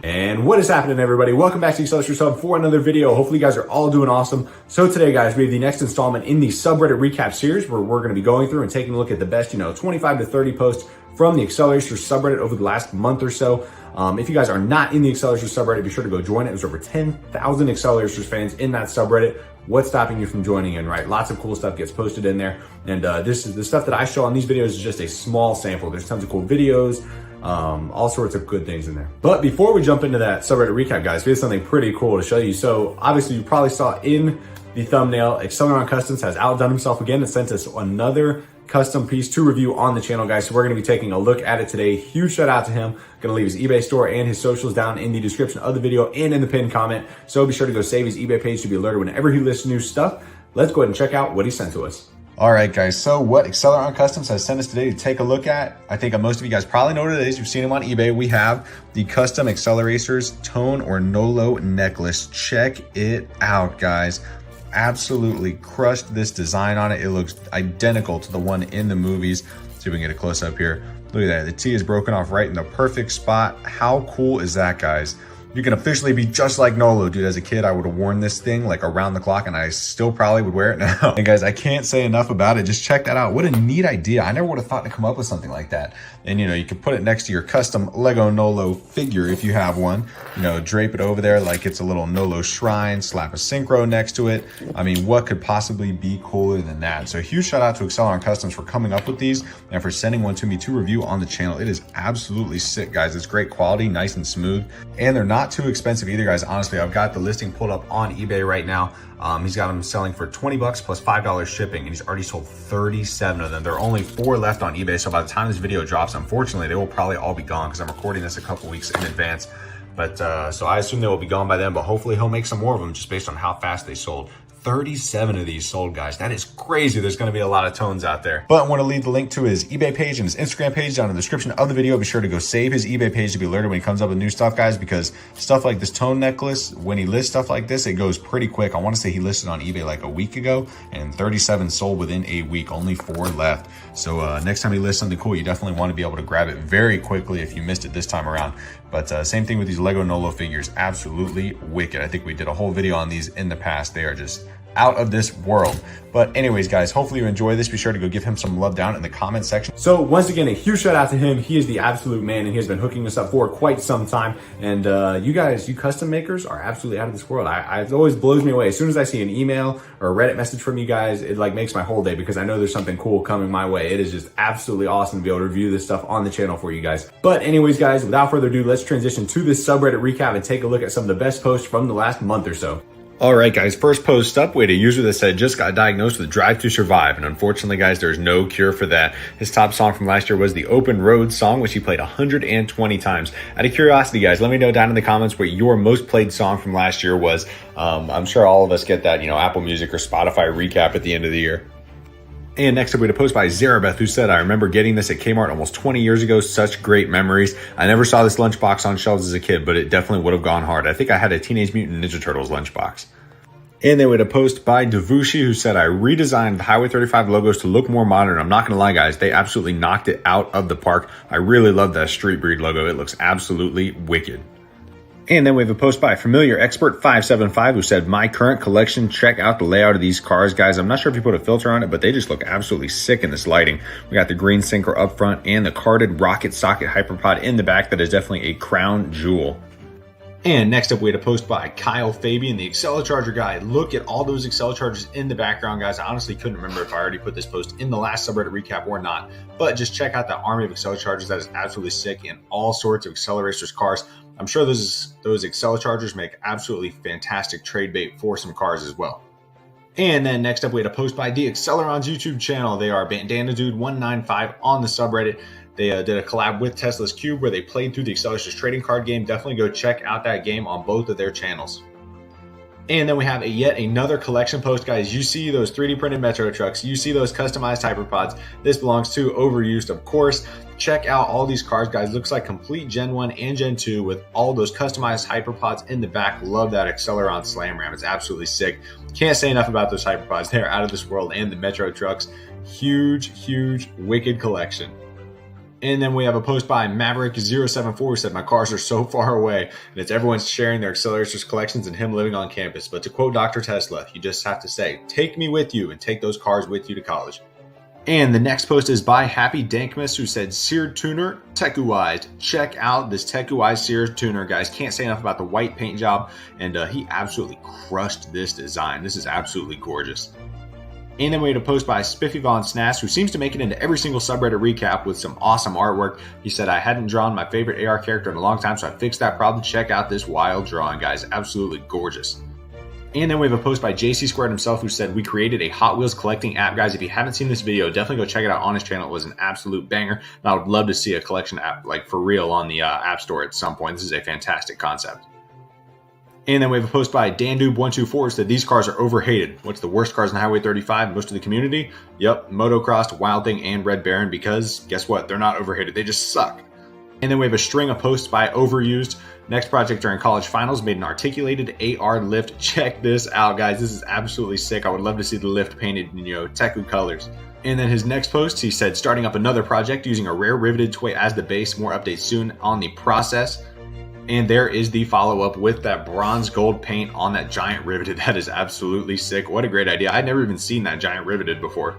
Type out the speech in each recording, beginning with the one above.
And what is happening, everybody? Welcome back to Acceleracers Sub for another video. Hopefully you guys are all doing awesome. So today, guys, we have the next installment in the subreddit recap series where we're going to be going through and taking a look at the best, 25 to 30 posts from the Acceleracers subreddit over the last month or so. If you guys are not in the Acceleracers subreddit, be sure to go join it. There's over 10,000 Acceleracers fans in that subreddit. What's stopping you from joining in, right? Lots of cool stuff gets posted in there. And this is the stuff that I show on these videos is just a small sample. There's tons of cool videos, all sorts of good things in there. But before we jump into that subreddit recap, guys, we have something pretty cool to show you. So obviously you probably saw in the thumbnail, Acceleron Customs has outdone himself again and sent us another custom piece to review on the channel, guys. So we're going to be taking a look at it today. Huge shout out to him. Going to leave his eBay store and his socials down in the description of the video and in the pinned comment. So be sure to go save his eBay page to be alerted whenever he lists new stuff. Let's go ahead and check out what he sent to us. All right, guys, so what Acceleron Customs has sent us today to take a look at, I think most of you guys probably know what it is. You've seen them on eBay. We have the custom Acceleracers Tone or Nolo necklace. Check it out, guys. Absolutely crushed this design on it. It looks identical to the one in the movies. Let's see if we can get a close up here. Look at that. The T is broken off right in the perfect spot. How cool is that, guys? You can officially be just like Nolo, dude. As a kid, I would have worn this thing like around the clock and I still probably would wear it now. And guys, I can't say enough about it. Just check that out. What a neat idea. I never would have thought to come up with something like that. And you can put it next to your custom Lego Nolo figure if you have one. Drape it over there like it's a little Nolo shrine, slap a synchro next to it. I mean, what could possibly be cooler than that? So a huge shout out to Acceleron Customs for coming up with these and for sending one to me to review on the channel. It is absolutely sick, guys. It's great quality, nice and smooth, and they're not too expensive either, guys. Honestly, I've got the listing pulled up on eBay right now. He's got them selling for 20 bucks plus $5 shipping, and he's already sold 37 of them. There are only 4 left on eBay, so by the time this video drops, unfortunately, they will probably all be gone because I'm recording this a couple weeks in advance. But so I assume they will be gone by then, but hopefully he'll make some more of them just based on how fast they sold. 37 of these sold, guys. That is crazy. There's going to be a lot of tones out there. But I want to leave the link to his eBay page and his Instagram page down in the description of the video. Be sure to go save his eBay page to be alerted when he comes up with new stuff, guys, because stuff like this tone necklace, when he lists stuff like this, it goes pretty quick. I want to say he listed on eBay like a week ago and 37 sold within a week, only 4 left. So next time he lists something cool, you definitely want to be able to grab it very quickly if you missed it this time around. But same thing with these Lego Nolo figures, absolutely wicked. I think we did a whole video on these in the past. They are just out of this world. But anyways, guys, hopefully you enjoy this. Be sure to go give him some love down in the comment section. So once again, a huge shout out to him. He is the absolute man, and he has been hooking us up for quite some time. And you guys, you custom makers are absolutely out of this world. It always blows me away. As soon as I see an email or a Reddit message from you guys, it like makes my whole day because I know there's something cool coming my way. It is just absolutely awesome to be able to review this stuff on the channel for you guys. But anyways, guys, without further ado, let's transition to this subreddit recap and take a look at some of the best posts from the last month or so. All right, guys, first post up, we had a user that said, just got diagnosed with Drive to Survive. And unfortunately, guys, there's no cure for that. His top song from last year was the Open Road song, which he played 120 times. Out of curiosity, guys, let me know down in the comments what your most played song from last year was. I'm sure all of us get that, Apple Music or Spotify recap at the end of the year. And next up, we had a post by Zarabeth who said, I remember getting this at Kmart almost 20 years ago. Such great memories. I never saw this lunchbox on shelves as a kid, but it definitely would have gone hard. I think I had a Teenage Mutant Ninja Turtles lunchbox. And then we had a post by Devushi who said, I redesigned the Highway 35 logos to look more modern. I'm not going to lie, guys. They absolutely knocked it out of the park. I really love that Street Breed logo. It looks absolutely wicked. And then we have a post by Familiar Expert 575 who said, my current collection, check out the layout of these cars, guys. I'm not sure if you put a filter on it, but they just look absolutely sick in this lighting. We got the green sinker up front and the carded rocket socket hyperpod in the back. That is definitely a crown jewel. And next up, we had a post by Kyle Fabian, the Acceleracharger guy. Look at all those Accelerachargers in the background, guys. I honestly couldn't remember if I already put this post in the last subreddit recap or not, but just check out that army of Accelerachargers. That is absolutely sick in all sorts of Acceleracers cars. I'm sure those Accelerachargers make absolutely fantastic trade bait for some cars as well. And then next up, we had a post by the Acceleron's YouTube channel. They are Bandana Dude 195 on the subreddit. They did a collab with Tesla's Cube where they played through the Acceleracers trading card game. Definitely go check out that game on both of their channels. And then we have yet another collection post, guys. You see those 3D printed Metro trucks. You see those customized hyperpods. This belongs to Overused, of course. Check out all these cars, guys. Looks like complete Gen 1 and Gen 2 with all those customized hyperpods in the back. Love that Acceleron Slam Ram. It's absolutely sick. Can't say enough about those hyperpods. They're out of this world. And the Metro trucks. Huge, huge, wicked collection. And then we have a post by Maverick074 who said, my cars are so far away, and it's everyone's sharing their Acceleracers collections and him living on campus. But to quote Dr. Tesla, you just have to say, take me with you and take those cars with you to college. And the next post is by Happy Dankmas, who said, seared tuner, Teku-ized. Check out this Teku-ized seared tuner, guys. Can't say enough about the white paint job, and he absolutely crushed this design. This is absolutely gorgeous. And then we had a post by Spiffy Von Snass, who seems to make it into every single subreddit recap with some awesome artwork. He said, I hadn't drawn my favorite AR character in a long time, so I fixed that problem. Check out this wild drawing, guys. Absolutely gorgeous. And then we have a post by JC Squared himself, who said, we created a Hot Wheels collecting app. Guys, if you haven't seen this video, definitely go check it out on his channel. It was an absolute banger. And I would love to see a collection app, like for real, on the App Store at some point. This is a fantastic concept. And then we have a post by DanDube124 said, these cars are overhated. What's the worst cars on Highway 35? Most of the community? Yep, Motocross, Wild Thing, and Red Baron, because guess what? They're not overhated. They just suck. And then we have a string of posts by Overused. Next project during college finals, made an articulated AR lift. Check this out, guys. This is absolutely sick. I would love to see the lift painted in, Teku colors. And then his next post, he said, starting up another project using a rare riveted toy as the base. More updates soon on the process. And there is the follow-up with that bronze gold paint on that giant riveted. That is absolutely sick. What a great idea. I'd never even seen that giant riveted before.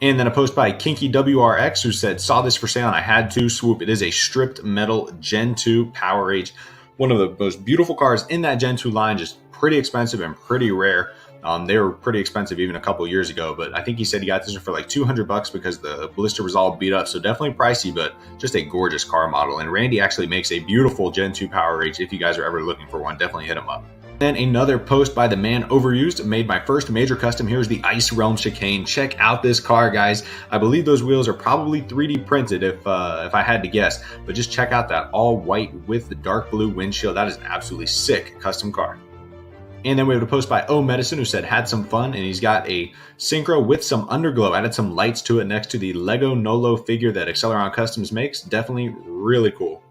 And then a post by Kinky WRX, who said, saw this for sale and I had to swoop. It is a stripped metal Gen 2 Power Age. One of the most beautiful cars in that Gen 2 line, just pretty expensive and pretty rare. They were pretty expensive even a couple years ago, but I think he said he got this one for like $200 because the blister was all beat up. So definitely pricey, but just a gorgeous car model. And Randy actually makes a beautiful Gen 2 Power Age. If you guys are ever looking for one, definitely hit him up. Then another post by the man Overused, made my first major custom. Here's the Ice Realm Chicane. Check out this car, guys. I believe those wheels are probably 3D printed if I had to guess, but just check out that all white with the dark blue windshield. That is an absolutely sick custom car. And then we have a post by O Medicine, who said, had some fun, and he's got a synchro with some underglow, added some lights to it next to the Lego Nolo figure that Acceleron Customs makes. Definitely really cool.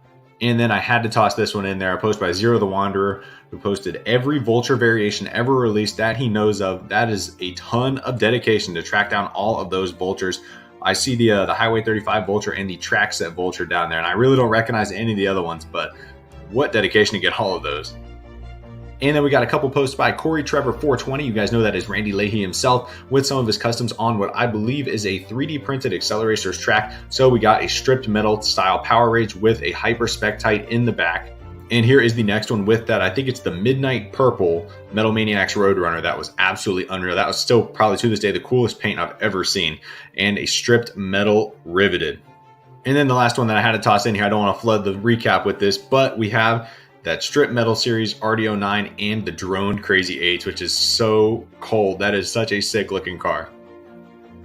And then I had to toss this one in there. A post by Zero the Wanderer, who posted every Vulture variation ever released that he knows of. That is a ton of dedication to track down all of those Vultures. I see the Highway 35 Vulture and the track set Vulture down there, and I really don't recognize any of the other ones, but what dedication to get all of those. And then we got a couple posts by Corey Trevor 420. You guys know that is Randy Leahy himself, with some of his customs on what I believe is a 3D printed Acceleracers track. So we got a stripped metal style Power Rage with a Hyper Spectite in the back. And here is the next one with that. I think it's the Midnight Purple Metal Maniacs Roadrunner. That was absolutely unreal. That was still probably to this day the coolest paint I've ever seen. And a stripped metal riveted. And then the last one that I had to toss in here, I don't want to flood the recap with this, but we have that Strip Metal Series RDO9 and the Droned Crazy 8, which is so cold. That is such a sick looking car.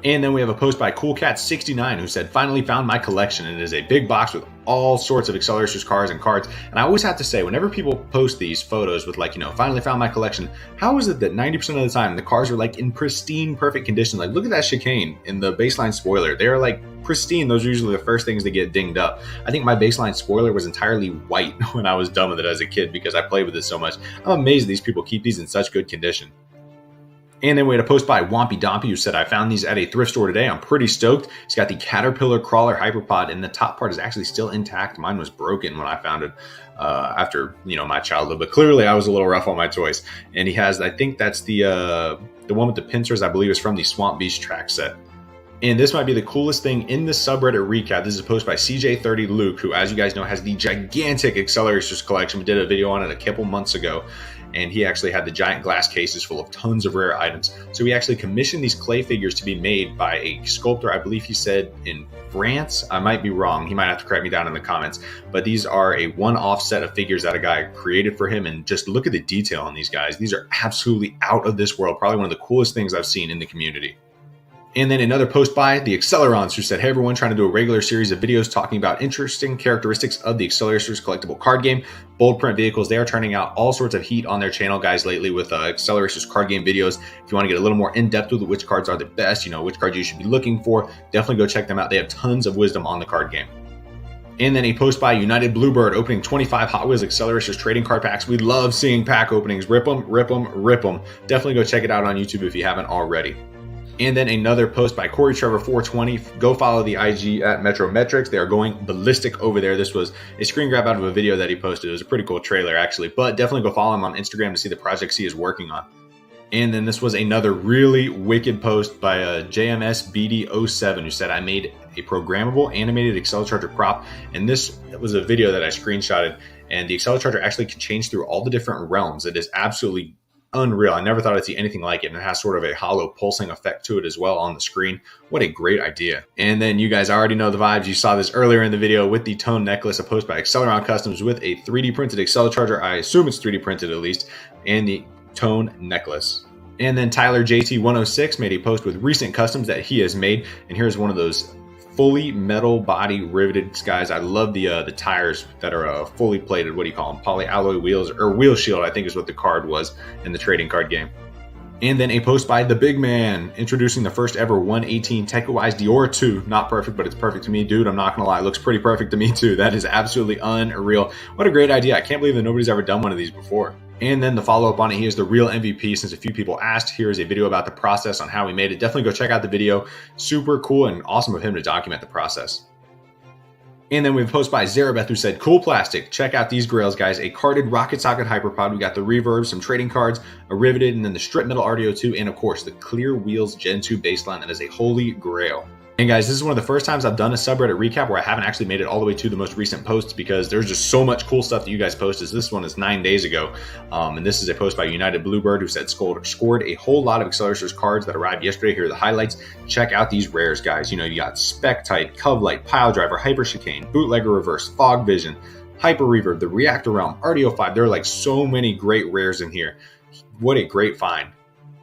And then we have a post by CoolCat69 who said, finally found my collection. And it is a big box with all sorts of Acceleracers cars and cards. And I always have to say, whenever people post these photos with like, finally found my collection, how is it that 90% of the time the cars are like in pristine, perfect condition? Like, look at that chicane in the baseline spoiler. They're like pristine. Those are usually the first things that get dinged up. I think my baseline spoiler was entirely white when I was done with it as a kid because I played with it so much. I'm amazed these people keep these in such good condition. And then we had a post by Wompy Dompy who said, I found these at a thrift store today. I'm pretty stoked. It's got the Caterpillar Crawler Hyperpod, and the top part is actually still intact. Mine was broken when I found it after, my childhood. But clearly I was a little rough on my choice. And he has, I think that's the one with the pincers, I believe is from the Swamp Beast track set. And this might be the coolest thing in the subreddit recap. This is a post by CJ30 Luke, who, as you guys know, has the gigantic Acceleracers collection. We did a video on it a couple months ago. And he actually had the giant glass cases full of tons of rare items. So he actually commissioned these clay figures to be made by a sculptor, I believe he said in France. I might be wrong. He might have to correct me down in the comments. But these are a one-off set of figures that a guy created for him. And just look at the detail on these guys. These are absolutely out of this world. Probably one of the coolest things I've seen in the community. And then another post by the Accelerons, who said, hey everyone, trying to do a regular series of videos talking about interesting characteristics of the Acceleracers collectible card game. Bold print vehicles, they are turning out all sorts of heat on their channel, guys, lately with Acceleracers card game videos. If you want to get a little more in-depth with which cards are the best, which cards you should be looking for, definitely go check them out. They have tons of wisdom on the card game. And then a post by United Bluebird opening 25 Hot Wheels Acceleracers trading card packs. We love seeing pack openings. Rip them, rip them, rip them. Definitely go check it out on YouTube if you haven't already. And then another post by Corey Trevor 420. Go follow the IG at Metrometrics. They are going ballistic over there. This was a screen grab out of a video that he posted. It was a pretty cool trailer actually, but definitely go follow him on Instagram to see the projects he is working on. And then this was another really wicked post by JMSBD07 who said, I made a programmable animated Acceleracharger prop. And this was a video that I screenshotted, and the Acceleracharger actually can change through all the different realms. It is absolutely unreal. I never thought I'd see anything like it. And it has sort of a hollow pulsing effect to it as well on the screen. What a great idea. And then you guys already know the vibes. You saw this earlier in the video with the Tone necklace, a post by Acceleron Customs with a 3D printed Acceleracharger. I assume it's 3D printed at least. And the Tone necklace. And then Tyler JT106 made a post with recent customs that he has made. And here's one of those fully metal body riveted guys. I love the tires that are fully plated. What do you call them? Polyalloy wheels, or wheel shield, I think is what the card was in the trading card game. And then a post by the big man introducing the first ever 118 Teku Deora 2. Not perfect, but it's perfect to me. Dude, I'm not gonna lie, it looks pretty perfect to me too. That is absolutely unreal. What a great idea. I can't believe that nobody's ever done one of these before. And then the follow-up on it, he is the real MVP. Since a few people asked, here is a video about the process on how we made it. Definitely go check out the video. Super cool and awesome of him to document the process. And then we have a post by Zarabeth who said, cool plastic. Check out these grails, guys. A carded rocket socket hyperpod. We got the reverb, some trading cards, a riveted, and then the strip metal RDO2, and of course, the clear wheels Gen 2 baseline. That is a holy grail. And guys, this is one of the first times I've done a subreddit recap where I haven't actually made it all the way to the most recent posts, because there's just so much cool stuff that you guys posted. This one is 9 days ago. And this is a post by United Bluebird who said, scored a whole lot of Acceleracers cards that arrived yesterday. Here are the highlights. Check out these rares, guys. You know, you got Spectite, Covelight, Pile Driver, Hyper Chicane, Bootlegger Reverse, Fog Vision, Hyper Reverb, the Reactor Realm, RDO5. There are like so many great rares in here. What a great find.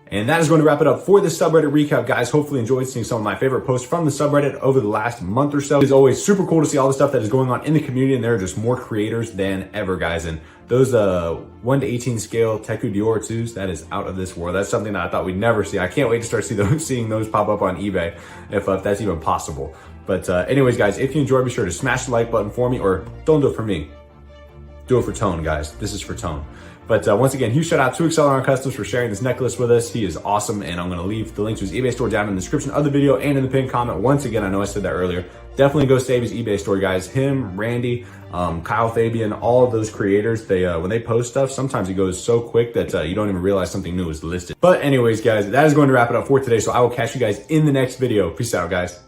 And that is going to wrap it up for this subreddit recap, guys. Hopefully enjoyed seeing some of my favorite posts from the subreddit over the last month or so. It's always super cool to see all the stuff that is going on in the community, and there are just more creators than ever, guys. And those 1 to 18 scale Teku Deora 2s, that is out of this world. That's something that I thought we'd never see. I can't wait to start seeing those pop up on eBay, if that's even possible. But anyways, guys, if you enjoyed, be sure to smash the like button for me, or don't do it for me. Do it for Tone, guys. This is for Tone. But once again, huge shout out to Acceleron Customs for sharing this necklace with us. He is awesome, and I'm going to leave the link to his eBay store down in the description of the video and in the pinned comment. Once again, I know I said that earlier. Definitely go save his eBay store, guys. Him, Randy, Kyle Fabian, all of those creators, they when they post stuff, sometimes it goes so quick that you don't even realize something new is listed. But anyways, guys, that is going to wrap it up for today. So I will catch you guys in the next video. Peace out, guys.